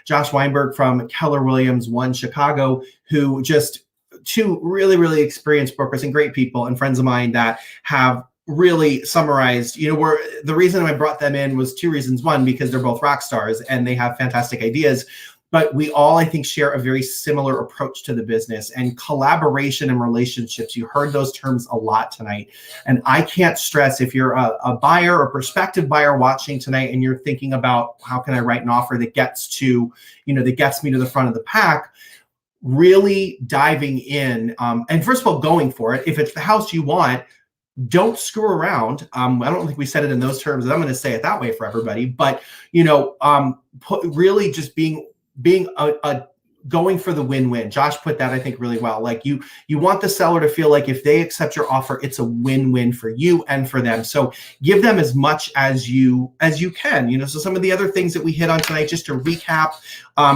Josh Weinberg from Keller Williams 1 Chicago, who just two really, really experienced brokers and great people and friends of mine that have really summarized, the reason I brought them in was two reasons. One, because they're both rock stars and they have fantastic ideas, but we all, I think, share a very similar approach to the business and collaboration and relationships. You heard those terms a lot tonight. And I can't stress, if you're a buyer or prospective buyer watching tonight and you're thinking about how can I write an offer that gets me to the front of the pack, really diving in, and first of all, going for it. If it's the house you want, don't screw around. I don't think we said it in those terms, and I'm going to say it that way for everybody. But really just being going for the win-win. Josh put that, I think, really well. Like you want the seller to feel like if they accept your offer, it's a win-win for you and for them. So give them as much as you can. So some of the other things that we hit on tonight, just to recap,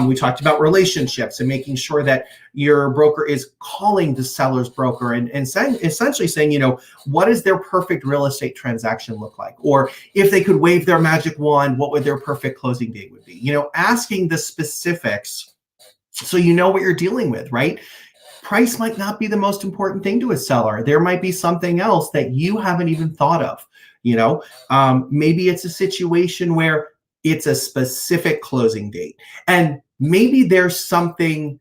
we talked about relationships and making sure that your broker is calling the seller's broker and essentially saying, what does their perfect real estate transaction look like? Or if they could wave their magic wand, what would their perfect closing date would be? Asking the specifics so you know what you're dealing with, right? Price might not be the most important thing to a seller. There might be something else that you haven't even thought of. Maybe it's a situation where it's a specific closing date, and maybe there's something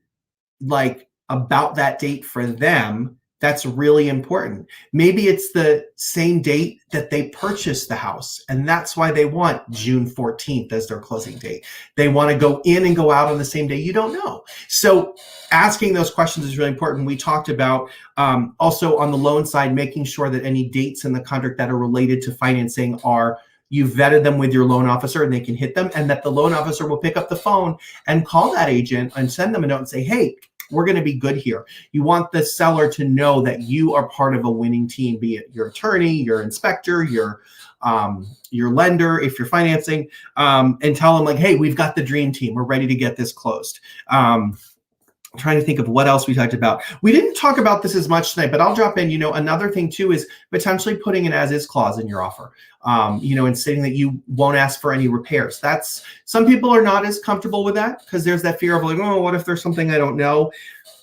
like about that date for them that's really important. Maybe it's the same date that they purchased the house, and that's why they want June 14th as their closing date. They want to go in and go out on the same day. You don't know. So asking those questions is really important. We talked about also on the loan side, making sure that any dates in the contract that are related to financing you've vetted them with your loan officer and they can hit them, and that the loan officer will pick up the phone and call that agent and send them a note and say, hey, we're going to be good here. You want the seller to know that you are part of a winning team, be it your attorney, your inspector, your lender, if you're financing, and tell them like, hey, we've got the dream team. We're ready to get this closed. I'm trying to think of what else we talked about. We didn't talk about this as much tonight, but I'll drop in. Another thing too is potentially putting an as-is clause in your offer, and stating that you won't ask for any repairs. Some people are not as comfortable with that because there's that fear of like, oh, what if there's something I don't know?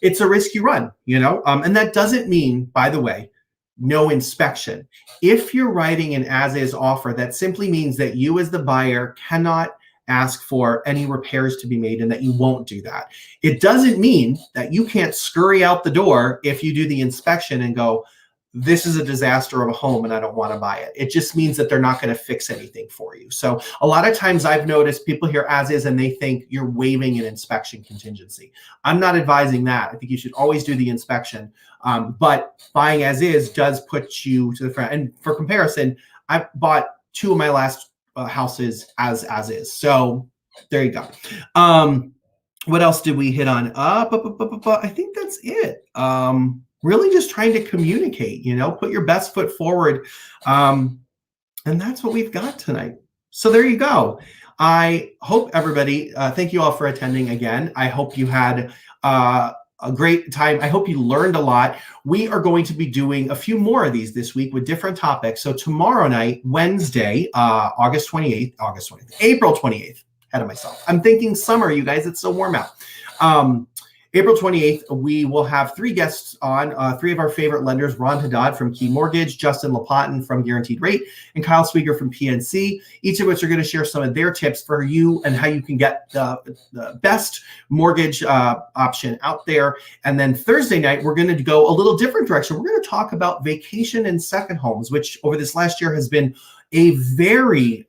It's a risk you run, and that doesn't mean, by the way, no inspection. If you're writing an as-is offer, that simply means that you as the buyer cannot ask for any repairs to be made and that you won't do that. It doesn't mean that you can't scurry out the door if you do the inspection and go, this is a disaster of a home and I don't want to buy it. It just means that they're not going to fix anything for you. So a lot of times I've noticed people hear as is and they think you're waiving an inspection contingency. I'm not advising that. I think you should always do the inspection. But buying as is does put you to the front. And for comparison, I bought two of my last houses as is. So there you go. What else did we hit on? I think that's it. really just trying to communicate, put your best foot forward. And that's what we've got tonight. So there you go. I hope everybody, thank you all for attending again. I hope you had a great time. I hope you learned a lot. We are going to be doing a few more of these this week with different topics. So tomorrow night, Wednesday, April 28th, ahead of myself. I'm thinking summer, you guys, it's so warm out. April 28th, we will have 3 guests on, 3 of our favorite lenders, Ron Haddad from Key Mortgage, Justin LaPlatin from Guaranteed Rate, and Kyle Swieger from PNC, each of which are going to share some of their tips for you and how you can get the best mortgage option out there. And then Thursday night, we're going to go a little different direction. We're going to talk about vacation and second homes, which over this last year has been a very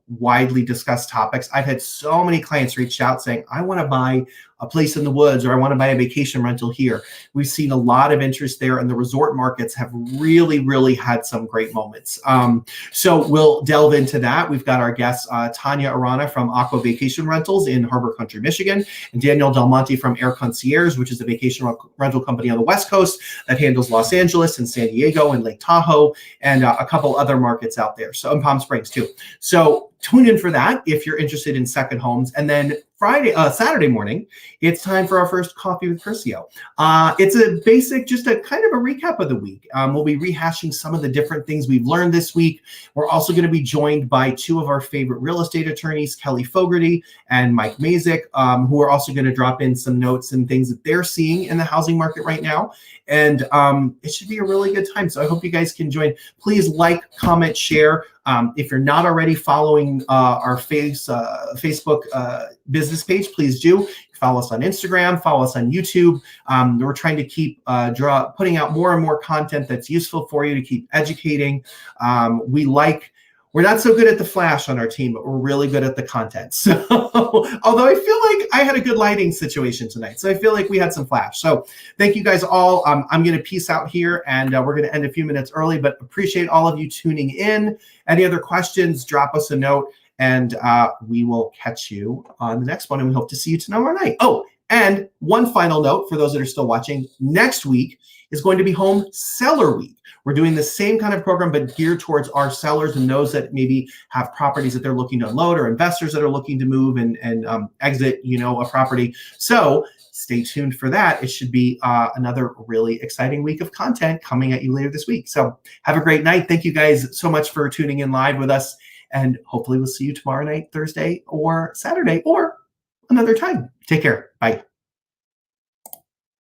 widely discussed topics. I've had so many clients reach out saying, I want to buy a place in the woods, or I want to buy a vacation rental here. We've seen a lot of interest there, and the resort markets have really, really had some great moments. So we'll delve into that. We've got our guests, Tanya Arana from Aqua Vacation Rentals in Harbor Country, Michigan, and Daniel Del Monte from Air Concierge, which is a vacation rental company on the West Coast that handles Los Angeles and San Diego and Lake Tahoe and a couple other markets out there. So in Palm Springs too. So tune in for that if you're interested in second homes. And then Saturday morning, it's time for our first Coffee with Curcio. It's a basic, just a kind of a recap of the week. We'll be rehashing some of the different things we've learned this week. We're also going to be joined by 2 of our favorite real estate attorneys, Kelly Fogarty and Mike Mazik, who are also going to drop in some notes and things that they're seeing in the housing market right now. And it should be a really good time. So I hope you guys can join. Please like, comment, share. If you're not already following our Facebook business page, please do. Follow us on Instagram, follow us on YouTube. We're trying to keep putting out more and more content that's useful for you to keep educating. We're not so good at the flash on our team, but we're really good at the content. So, although I feel like I had a good lighting situation tonight, so I feel like we had some flash. So thank you guys all. I'm going to peace out here, and we're going to end a few minutes early, but appreciate all of you tuning in. Any other questions, drop us a note, and we will catch you on the next one, and we hope to see you tomorrow night. Oh, and one final note for those that are still watching, next week is going to be Home Seller Week. We're doing the same kind of program, but geared towards our sellers and those that maybe have properties that they're looking to unload, or investors that are looking to move and exit, a property. So stay tuned for that. It should be another really exciting week of content coming at you later this week. So have a great night. Thank you guys so much for tuning in live with us. And hopefully we'll see you tomorrow night, Thursday or Saturday, or another time. Take care. Bye.